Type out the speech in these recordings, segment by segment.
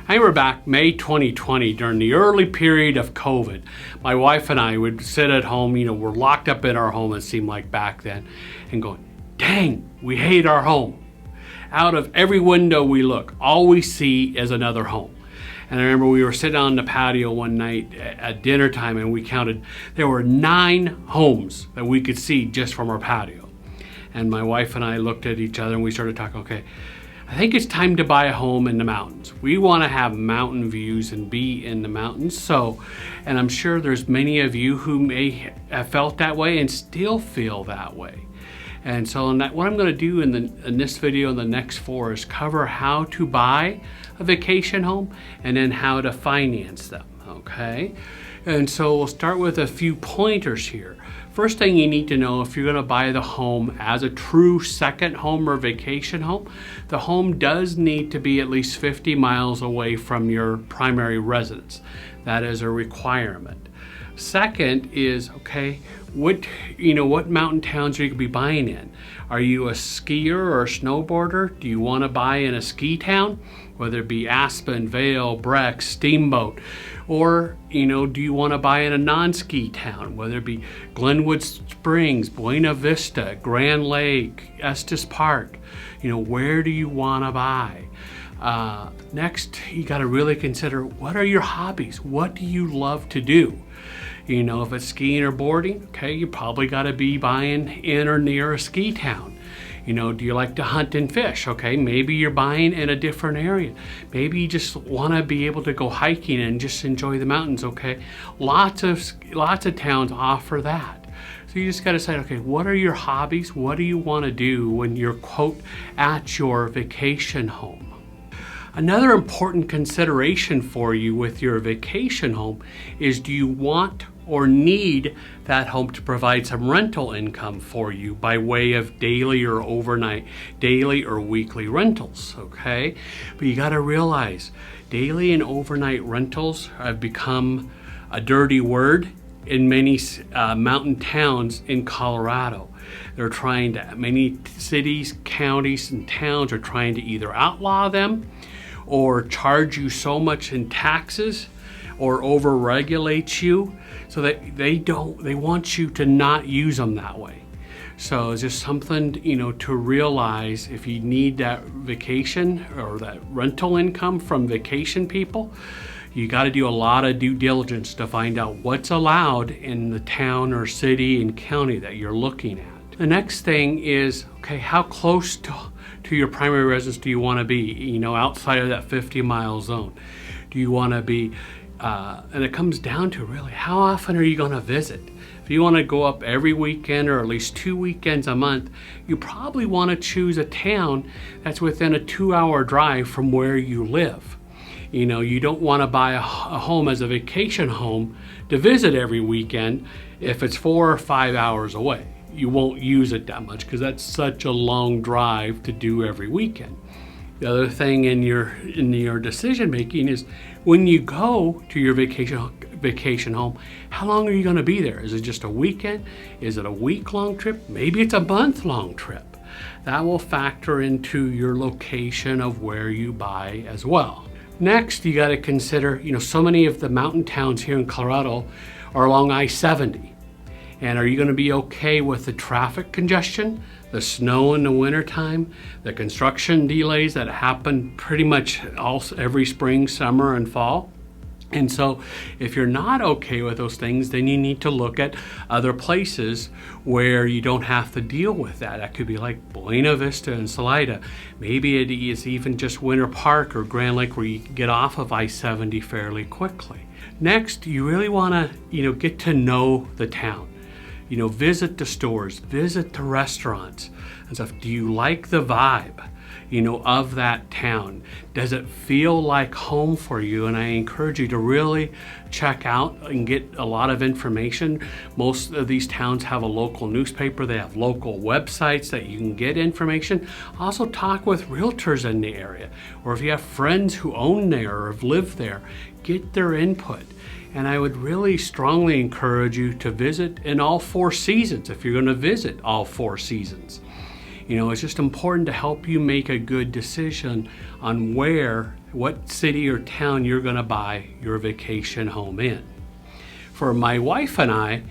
I remember back May 2020 during the early period of COVID, my wife and I would sit at home, we're locked up in our home, it seemed like back then, and going, dang, we hate our home. Out of every window we look, all we see is another home. And I remember we were sitting on the patio one night at dinner time and we counted, there were 9 homes that we could see just from our patio. And my wife and I looked at each other and we started talking, okay, I think it's time to buy a home in the mountains. We want to have mountain views and be in the mountains. And I'm sure there's many of you who may have felt that way and still feel that way. And so what I'm going to do in this video and the next 4 is cover how to buy a vacation home and then how to finance them, okay? And so we'll start with a few pointers here. First thing you need to know, if you're going to buy the home as a true second home or vacation home, the home does need to be at least 50 miles away from your primary residence. That is a requirement. Second is, okay, what mountain towns are you going to be buying in? Are you a skier or a snowboarder? Do you want to buy in a ski town? Whether it be Aspen, Vail, Breck, Steamboat, or do you want to buy in a non-ski town? Whether it be Glenwood Springs, Buena Vista, Grand Lake, Estes Park, where do you want to buy? Next, you got to really consider, what are your hobbies? What do you love to do? If it's skiing or boarding, okay, you probably got to be buying in or near a ski town. Do you like to hunt and fish? Okay, maybe you're buying in a different area. Maybe you just want to be able to go hiking and just enjoy the mountains, okay? Lots of towns offer that. So you just got to decide, okay, what are your hobbies? What do you want to do when you're, quote, at your vacation home? Another important consideration for you with your vacation home is, do you want or need that home to provide some rental income for you by way of daily or overnight, daily or weekly rentals, okay? But you gotta realize, daily and overnight rentals have become a dirty word in many mountain towns in Colorado. Many cities, counties, and towns are trying to either outlaw them or charge you so much in taxes or over-regulate you so that they want you to not use them that way. So it's just something, to realize, if you need that vacation or that rental income from vacation people, you got to do a lot of due diligence to find out what's allowed in the town or city and county that you're looking at. The next thing is, okay, how close to your primary residence do you want to be, outside of that 50-mile zone? Do you want to be, and it comes down to really, how often are you going to visit? If you want to go up every weekend or at least 2 weekends a month, you probably want to choose a town that's within a 2-hour drive from where you live. You don't want to buy a home as a vacation home to visit every weekend if it's 4 or 5 hours away. You won't use it that much because that's such a long drive to do every weekend. The other thing in your decision making is, when you go to your vacation home, how long are you going to be there? Is it just a weekend? Is it a week-long trip? Maybe it's a month-long trip. That will factor into your location of where you buy as well. Next, you got to consider, so many of the mountain towns here in Colorado are along I-70. And are you going to be okay with the traffic congestion, the snow in the wintertime, the construction delays that happen pretty much every spring, summer, and fall? And so if you're not okay with those things, then you need to look at other places where you don't have to deal with that. That could be like Buena Vista and Salida. Maybe it is even just Winter Park or Grand Lake, where you can get off of I-70 fairly quickly. Next, you really want to, get to know the town. Visit the stores, visit the restaurants and stuff. Do you like the vibe, of that town? Does it feel like home for you? And I encourage you to really check out and get a lot of information. Most of these towns have a local newspaper. They have local websites that you can get information. Also talk with realtors in the area, or if you have friends who own there or have lived there, get their input. And I would really strongly encourage you to visit in all 4 seasons if you're going to visit all 4 seasons. It's just important to help you make a good decision on where what city or town you're going to buy your vacation home in. For my wife and I,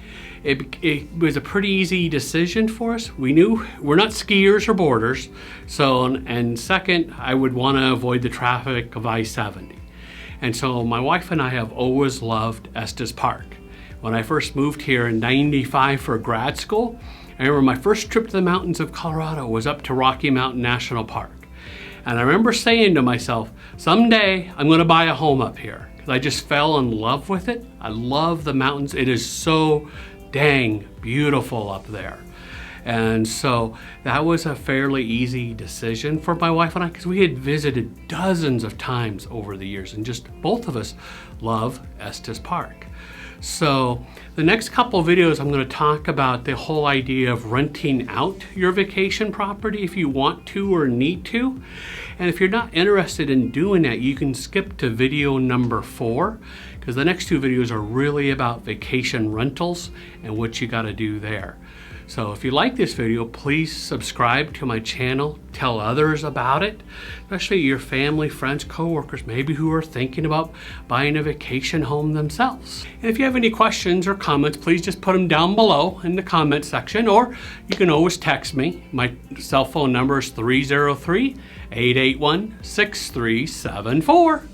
it was a pretty easy decision for us. We knew we're not skiers or boarders, so, and second, I would want to avoid the traffic of I-70. And so my wife and I have always loved Estes Park. When I first moved here in '95 for grad school, I remember my first trip to the mountains of Colorado was up to Rocky Mountain National Park. And I remember saying to myself, someday I'm going to buy a home up here, because I just fell in love with it. I love the mountains. It is so dang beautiful up there. And so that was a fairly easy decision for my wife and I, because we had visited dozens of times over the years, and just both of us love Estes Park. So the next couple of videos, I'm going to talk about the whole idea of renting out your vacation property if you want to or need to. And if you're not interested in doing that, you can skip to video number 4, because the next 2 videos are really about vacation rentals and what you got to do there. So if you like this video, please subscribe to my channel, tell others about it, especially your family, friends, coworkers, maybe who are thinking about buying a vacation home themselves. And if you have any questions or comments, please just put them down below in the comment section, or you can always text me. My cell phone number is 303-881-6374.